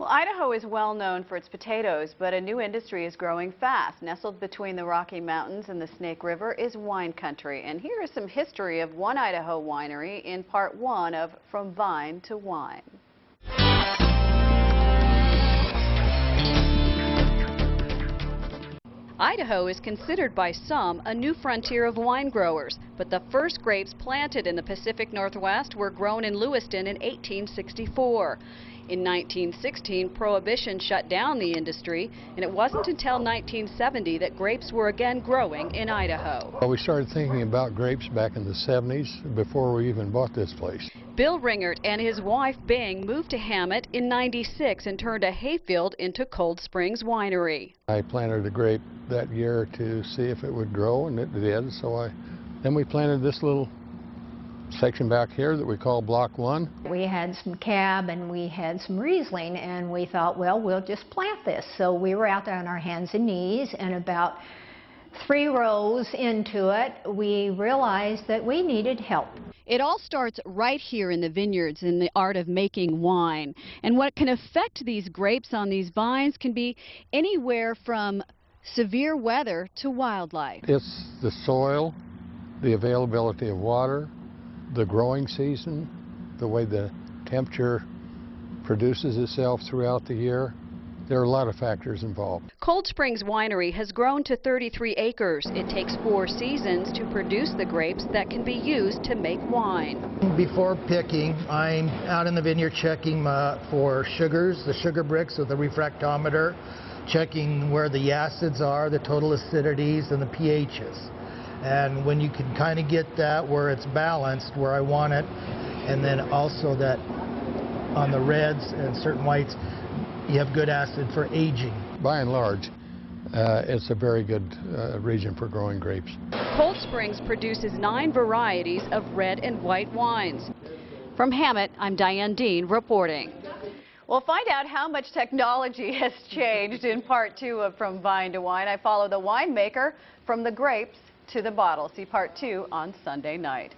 Well, Idaho is well known for its potatoes, but a new industry is growing fast. Nestled between the Rocky Mountains and the Snake River is wine country. And here is some history of one Idaho winery in part one of From Vine to Wine. Idaho is considered by some a new frontier of wine growers, but the first grapes planted in the Pacific Northwest were grown in Lewiston in 1864. In 1916, Prohibition shut down the industry, and it wasn't until 1970 that grapes were again growing in Idaho. Well, we started thinking about grapes back in the 70s before we even bought this place. Bill Ringert and his wife Bing moved to Hammett in '96 and turned a hayfield into Cold Spring Winery. I planted a grape that year to see if it would grow, and it did, so then we planted this little section back here that we call Block 1. We had some Cab and we had some Riesling, and we thought, well, we'll just plant this. So we were out there on our hands and knees, and about 3 rows into it, we realized that we needed help. It all starts right here in the vineyards in the art of making wine. And what can affect these grapes on these vines can be anywhere from severe weather to wildlife. It's the soil, the availability of water, the growing season, the way the temperature produces itself throughout the year. There are a lot of factors involved. Cold Springs Winery has grown to 33 acres. It takes 4 seasons to produce the grapes that can be used to make wine. Before picking, I'm out in the vineyard checking for sugars, the sugar bricks with the refractometer, checking where the acids are, the total acidities, and the pHs. And when you can kind of get that where it's balanced, where I want it, and then also that on the reds and certain whites, you have good acid for aging. By and large, it's a very good region for growing grapes. Cold Springs produces 9 varieties of red and white wines. From Hammett, I'm Diane Dean reporting. We'll find out how much technology has changed in part 2 of From Vine to Wine. I follow the winemaker from the grapes to the bottle. See part 2 on Sunday night.